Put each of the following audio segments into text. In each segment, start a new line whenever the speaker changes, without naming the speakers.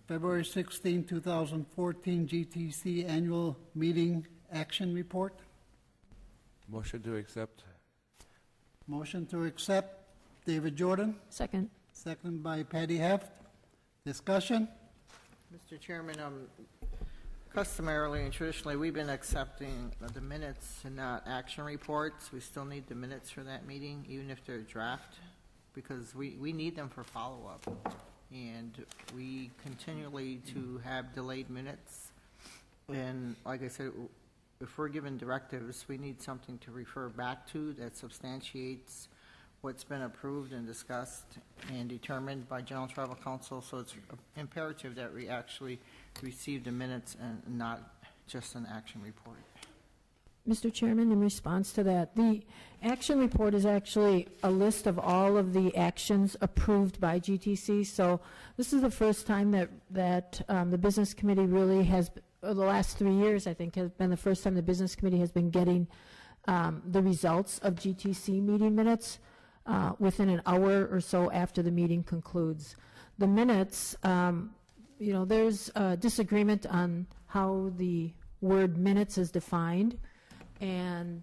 February 16, 2014 GTC Annual Meeting Action Report.
Motion to accept.
Motion to accept, David Jordan.
Second.
Second by Patty Heft. Discussion?
Mr. Chairman, customarily and traditionally, we've been accepting the minutes and not action reports. We still need the minutes for that meeting, even if they're draft, because we need them for follow-up. And we continually to have delayed minutes. And like I said, if we're given directives, we need something to refer back to that substantiates what's been approved and discussed and determined by General Tribal Council. So it's imperative that we actually receive the minutes and not just an action report.
Mr. Chairman, in response to that, the action report is actually a list of all of the actions approved by GTC. So this is the first time that the Business Committee really has, the last 3 years, I think, has been the first time the Business Committee has been getting the results of GTC meeting minutes within an hour or so after the meeting concludes. The minutes, you know, there's a disagreement on how the word minutes is defined. And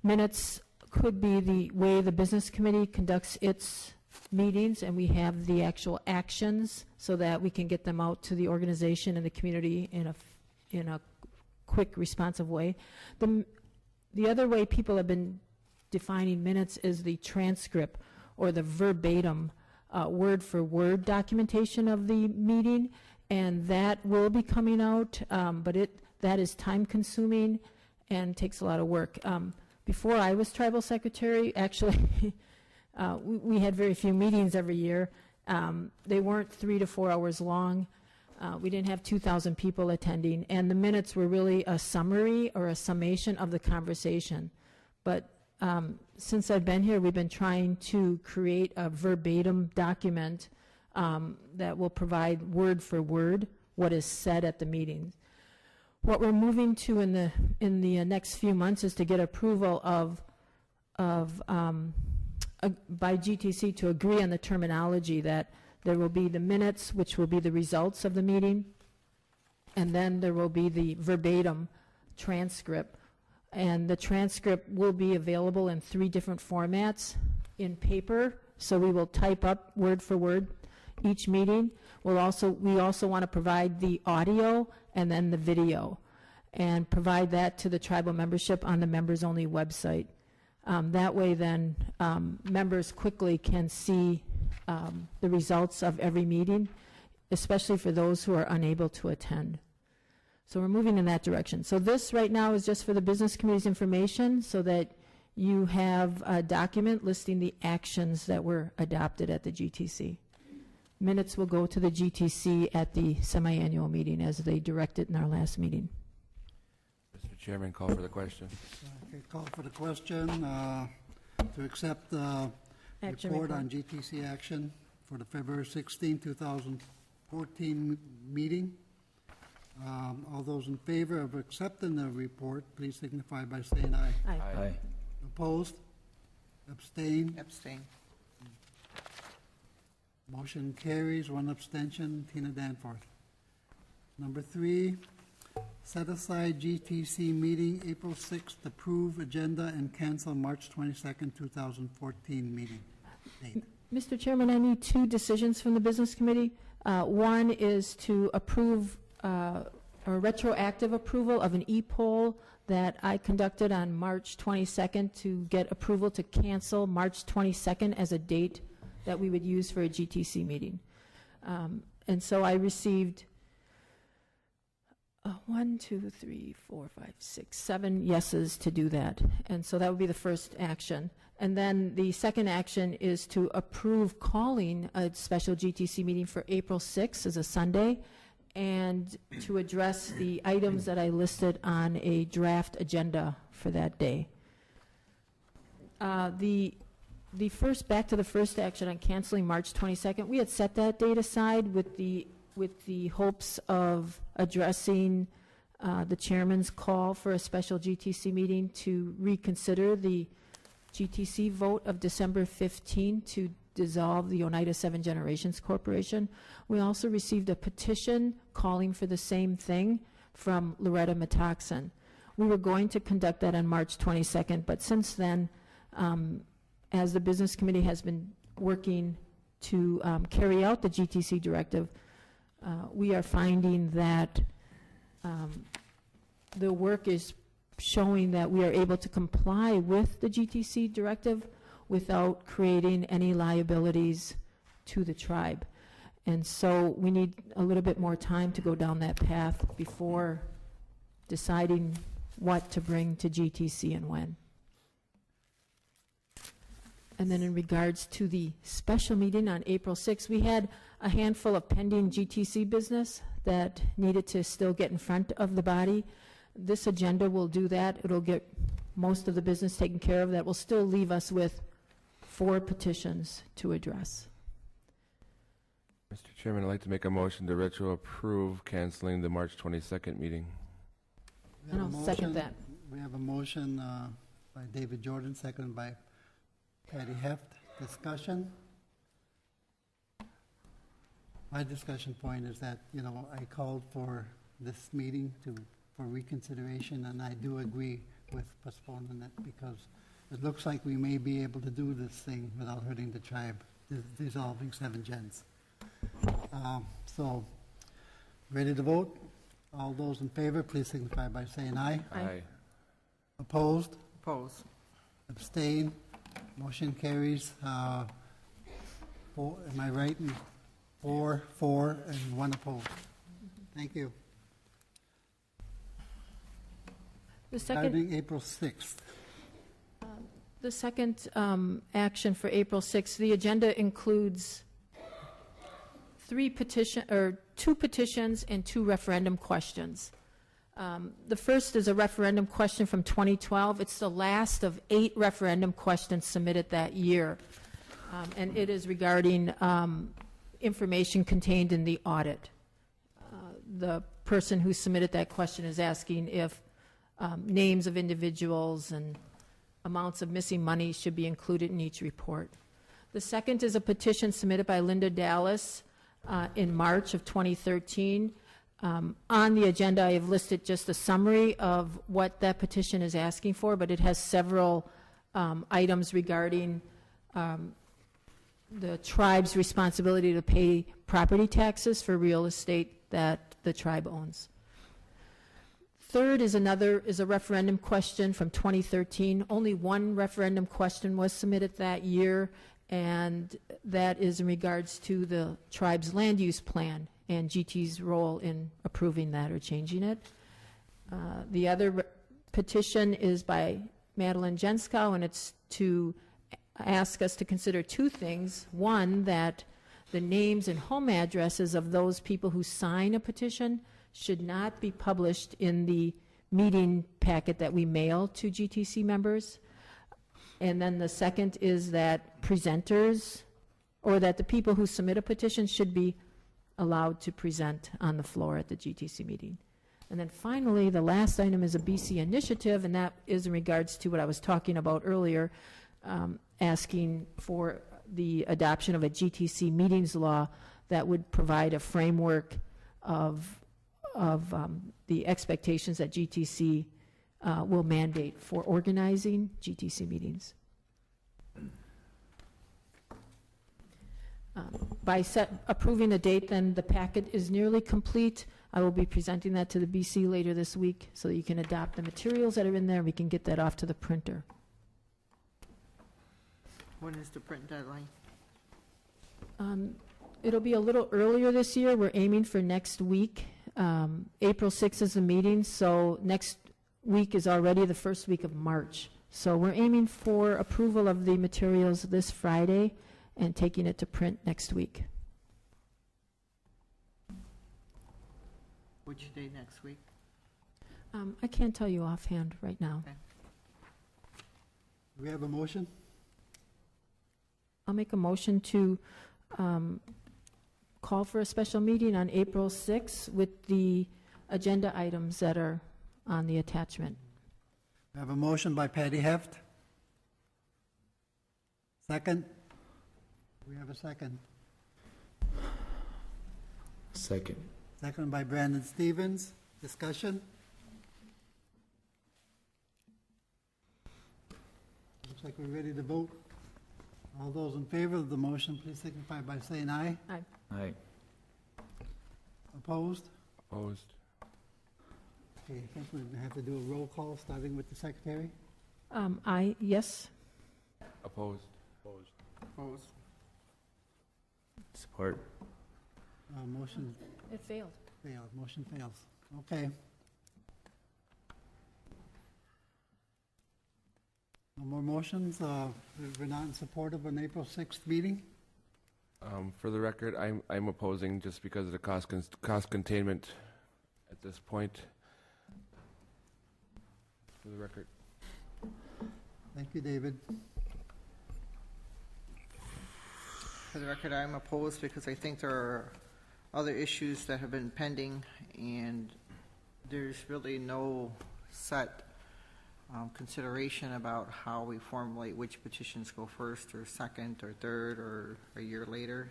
minutes could be the way the Business Committee conducts its meetings, and we have the actual actions so that we can get them out to the organization and the community in a quick, responsive way. The other way people have been defining minutes is the transcript or the verbatim word-for-word documentation of the meeting, and that will be coming out, but that is time-consuming and takes a lot of work. Before I was tribal secretary, actually, we had very few meetings every year. They weren't 3 to 4 hours long. We didn't have 2,000 people attending, and the minutes were really a summary or a summation of the conversation. But since I've been here, we've been trying to create a verbatim document that will provide word for word what is said at the meetings. What we're moving to in the next few months is to get approval by GTC to agree on the terminology that there will be the minutes, which will be the results of the meeting, and then there will be the verbatim transcript. And the transcript will be available in 3 different formats in paper, so we will type up word for word each meeting. We also want to provide the audio and then the video, and provide that to the tribal membership on the members-only website. That way then members quickly can see the results of every meeting, especially for those who are unable to attend. So we're moving in that direction. So this right now is just for the Business Committee's information so that you have a document listing the actions that were adopted at the GTC. Minutes will go to the GTC at the semi-annual meeting as they directed in our last meeting.
Mr. Chairman, call for the question.
Okay, call for the question to accept the report on GTC action for the February 16, 2014 meeting. All those in favor of accepting the report, please signify by saying aye.
Aye.
Aye.
Opposed? Abstain?
Abstain.
Motion carries, 1 abstention, Tina Danforth. Number 3, set aside GTC meeting April 6th, approve agenda and cancel March 22nd, 2014 meeting date.
Mr. Chairman, I need 2 decisions from the Business Committee. One is to approve a retroactive approval of an e-poll that I conducted on March 22nd to get approval to cancel March 22nd as a date that we would use for a GTC meeting. And so I received 1, 2, 3, 4, 5, 6, 7 yeses to do that. And so that would be the first action. And then the second action is to approve calling a special GTC meeting for April 6th as a Sunday, and to address the items that I listed on a draft agenda for that day. Back to the first action on canceling March 22nd, we had set that date aside with the hopes of addressing the chairman's call for a special GTC meeting to reconsider the GTC vote of December 15 to dissolve the Oneida Seven Generations Corporation. We also received a petition calling for the same thing from Loretta Metoxen. We were going to conduct that on March 22nd, but since then, as the Business Committee has been working to carry out the GTC directive, we are finding that the work is showing that we are able to comply with the GTC directive without creating any liabilities to the tribe. And so we need a little bit more time to go down that path before deciding what to bring to GTC and when. And then in regards to the special meeting on April 6th, we had a handful of pending GTC business that needed to still get in front of the body. This agenda will do that. It'll get most of the business taken care of. That will still leave us with 4 petitions to address.
Mr. Chairman, I'd like to make a motion to retro approve canceling the March 22nd meeting.
We have
And
a
I'll second
motion-
that.
We have a motion by David Jordan, seconded by Patty Heft. Discussion? My discussion point is that, I called for this meeting for reconsideration, and I do agree with postponing it because it looks like we may be able to do this thing without hurting the tribe, dissolving 7 gens. So, ready to vote? All those in favor, please signify by saying aye.
Aye.
Opposed?
Oppose.
Abstain? Motion carries. Am I right? 4, and 1 opposed. Thank you.
The second,
Starting April 6th.
the second action for April 6th, the agenda includes 2 petitions and 2 referendum questions. The first is a referendum question from 2012. It's the last of 8 referendum questions submitted that year, and it is regarding information contained in the audit. The person who submitted that question is asking if names of individuals and amounts of missing money should be included in each report. The second is a petition submitted by Linda Dallas in March of 2013. On the agenda, I have listed just a summary of what that petition is asking for, but it has several items regarding the tribe's responsibility to pay property taxes for real estate that the tribe owns. Third is a referendum question from 2013. Only 1 referendum question was submitted that year, and that is in regards to the tribe's land use plan and GT's role in approving that or changing it. The other petition is by Madeline Jenskow, and it's to ask us to consider 2 things. One, that the names and home addresses of those people who sign a petition should not be published in the meeting packet that we mail to GTC members. And then the second is that presenters, or that the people who submit a petition should be allowed to present on the floor at the GTC meeting. And then finally, the last item is a BC initiative, and that is in regards to what I was talking about earlier, asking for the adoption of a GTC meetings law that would provide a framework of the expectations that GTC will mandate for organizing GTC meetings. By approving the date, then the packet is nearly complete. I will be presenting that to the BC later this week so that you can adopt the materials that are in there and we can get that off to the printer.
When is the print deadline?
It'll be a little earlier this year. We're aiming for next week. April 6th is the meeting, so next week is already the first week of March. So we're aiming for approval of the materials this Friday and taking it to print next week.
Which day next week?
I can't tell you offhand right now.
Okay.
Do we have a motion?
I'll make a motion to call for a special meeting on April 6th with the agenda items that are on the attachment.
We have a motion by Patty Heft. Second? We have a second.
Second.
Second by Brandon Stevens. Discussion? Looks like we're ready to vote. All those in favor of the motion, please signify by saying aye.
Aye.
Aye.
Opposed?
Opposed.
Okay, I think we have to do a roll call, starting with the secretary.
Aye, yes.
Opposed.
Opposed?
Support.
Motion
It failed.
failed. Motion fails. Okay. No more motions. We're not in support of an April 6th meeting.
For the record, I'm opposing just because of the cost containment at this point. For the record.
Thank you, David.
For the record, I'm opposed because I think there are other issues that have been pending, and there's really no set consideration about how we formulate which petitions go first or second or third or a year later.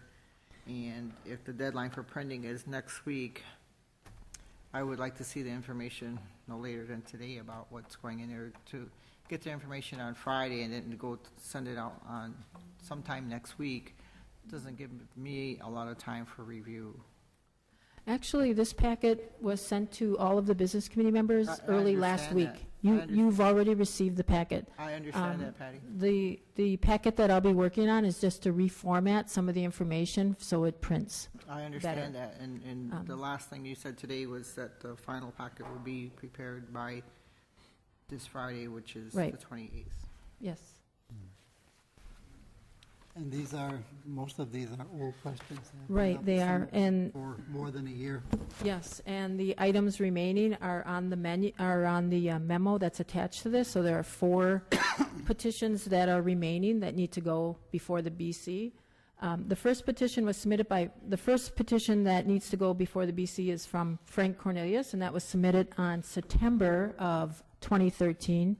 And if the deadline for printing is next week, I would like to see the information no later than today about what's going in there, to get the information on Friday and then to go send it out on sometime next week. Doesn't give me a lot of time for review.
Actually, this packet was sent to all of the business committee members
I
early last
understand
week.
that. I understand.
You've already received the packet.
I understand that, Patty.
The packet that I'll be working on is just to reformat some of the information so it prints.
I understand that, and the last thing you said today was that the final packet will be prepared by this Friday, which is the
Right.
28th.
Yes.
And most of these are old questions. They've been
Right,
up
they are, and
for more than a year.
yes, and the items remaining are on the memo that's attached to this. So there are 4 petitions that are remaining that need to go before the BC. The first petition that needs to go before the BC is from Frank Cornelius, and that was submitted on September of 2013,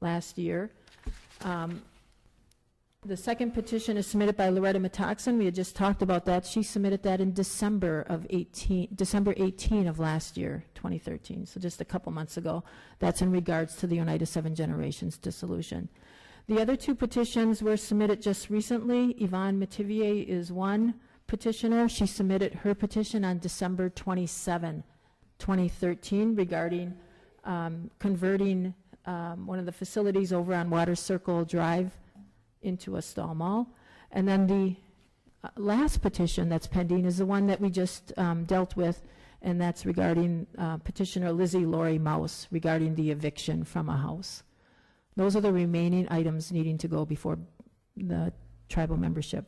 last year. The second petition is submitted by Loretta Metoxen. We had just talked about that. She submitted that in December 18 of last year, 2013, so just a couple months ago. That's in regards to the Oneida Seven Generations dissolution. The other 2 petitions were submitted just recently. Yvonne Metivier is one petitioner. She submitted her petition on December 27, 2013, regarding converting one of the facilities over on Water Circle Drive into a stall mall. And then the last petition that's pending is the one that we just dealt with, and that's regarding petitioner Lizzie Lori Mouse regarding the eviction from a house. Those are the remaining items needing to go before the tribal membership.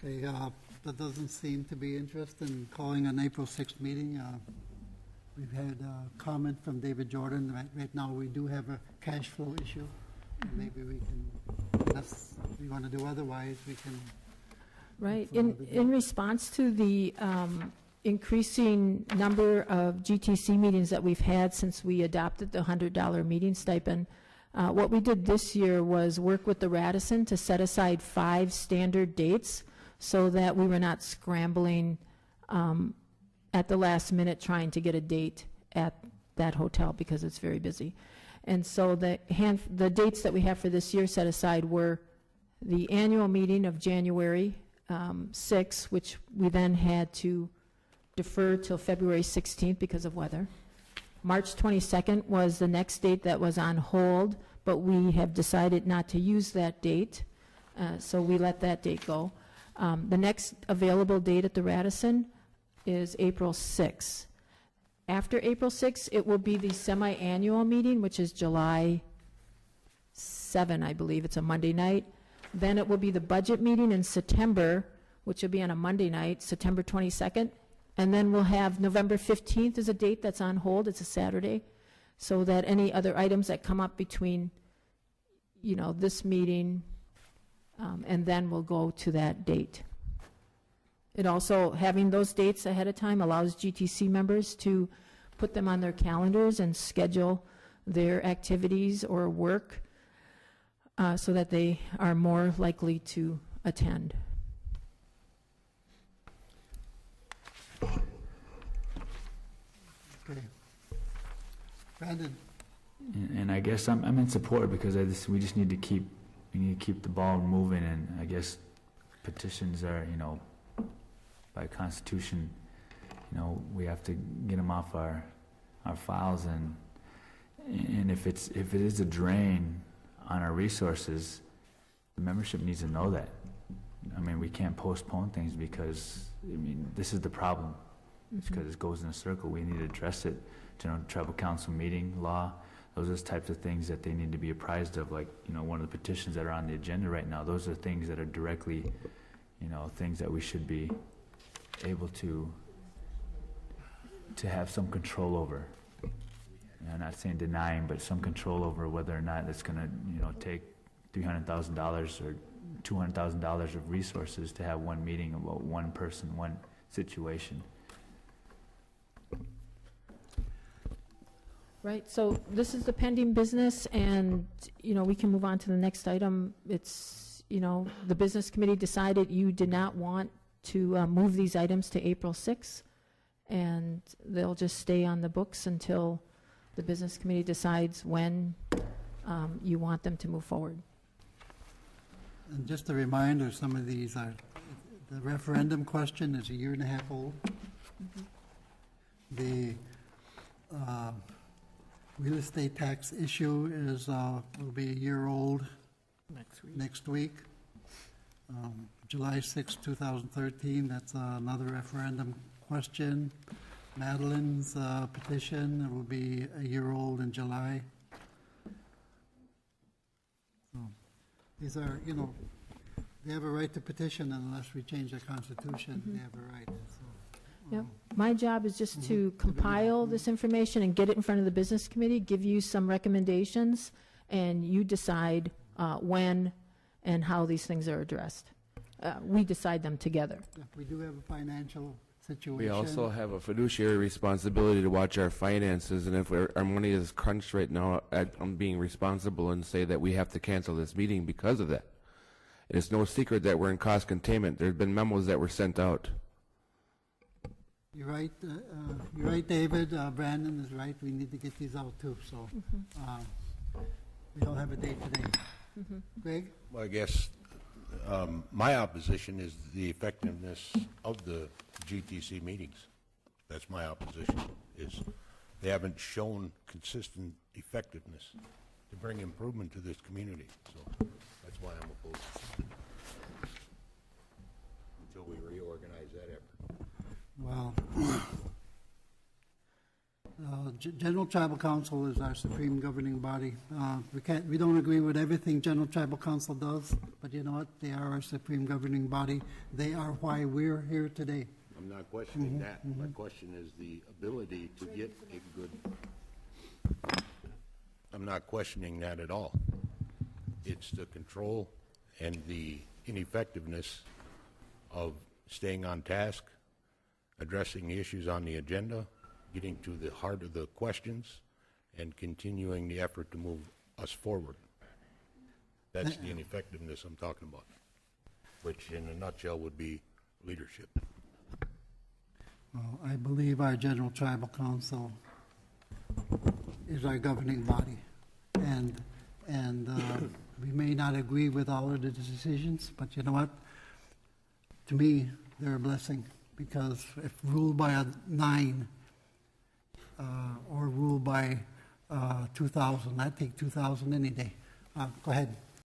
Okay, there doesn't seem to be interest in calling an April 6th meeting. We've had a comment from David Jordan. Right now, we do have a cash flow issue. Maybe we can, unless we want to do otherwise, we can.
Right.
That's another
In response to the increasing number of GTC meetings that we've had since we adopted the $100 meeting stipend, what we did this year was work with the Radisson to set aside 5 standard dates so that we were not scrambling at the last minute trying to get a date at that hotel because it's very busy. And so the dates that we have for this year set aside were the annual meeting of January 6th, which we then had to defer till February 16th because of weather. March 22nd was the next date that was on hold, but we have decided not to use that date, so we let that date go. The next available date at the Radisson is April 6th. After April 6th, it will be the semi-annual meeting, which is July 7, I believe. It's a Monday night. Then it will be the budget meeting in September, which will be on a Monday night, September 22nd. And then we'll have November 15th is a date that's on hold. It's a Saturday. So that any other items that come up between, this meeting, and then we'll go to that date. It also, having those dates ahead of time allows GTC members to put them on their calendars and schedule their activities or work so that they are more likely to attend.
Okay. Brandon?
And I guess I'm in support because we just need to keep the ball moving, and I guess petitions are, by Constitution, we have to get them off our files, and if it is a drain on our resources, the membership needs to know that. I mean, we can't postpone things because, this is the problem. It's because it goes in a circle. We need to address it. General Tribal Council meeting, law, those are the types of things that they need to be apprised of, like, one of the petitions that are on the agenda right now. Those are things that are directly, things that we should be able to have some control over. I'm not saying denying, but some control over whether or not it's going to, take $300,000 or $200,000 of resources to have one meeting about one person, one situation.
Right, so this is the pending business, and, we can move on to the next item. It's, the business committee decided you did not want to move these items to April 6th, and they'll just stay on the books until the business committee decides when you want them to move forward.
And just a reminder, some of these are, the referendum question is 1.5 years old. The real estate tax issue is, will be 1 year old next week. July 6, 2013, that's another referendum question. Madeline's petition will be 1 year old in July. So these are, they have a right to petition unless we change the Constitution. They have a right. So,
Yep. My job is just to compile this information and get it in front of the business committee, give you some recommendations, and you decide when and how these things are addressed. We decide them together.
we do have a financial situation.
We also have a fiduciary responsibility to watch our finances, and if our money is crunched right now, I'm being responsible and say that we have to cancel this meeting because of that. And it's no secret that we're in cost containment. There have been memos that were sent out.
You're right, David. Brandon is right. We need to get these out too. So we don't have a date today. Greg?
Well, I guess my opposition is the effectiveness of the GTC meetings. That's my opposition, is they haven't shown consistent effectiveness to bring improvement to this community. So that's why I'm opposed. Until we reorganize that effort.
Well, General Tribal Council is our supreme governing body. We don't agree with everything General Tribal Council does, but you know what? They are our supreme governing body. They are why we're here today.
I'm not questioning that. My question is the ability to get a good... I'm not questioning that at all. It's the control and the ineffectiveness of staying on task, addressing the issues on the agenda, getting to the heart of the questions, and continuing the effort to move us forward. That's the ineffectiveness I'm talking about, which in a nutshell would be leadership.
Well, I believe our General Tribal Council is our governing body, and we may not agree with all of the decisions, but you know what? To me, they're a blessing, because if ruled by a 9 or ruled by 2,000, I'd take 2,000 any day. Go ahead.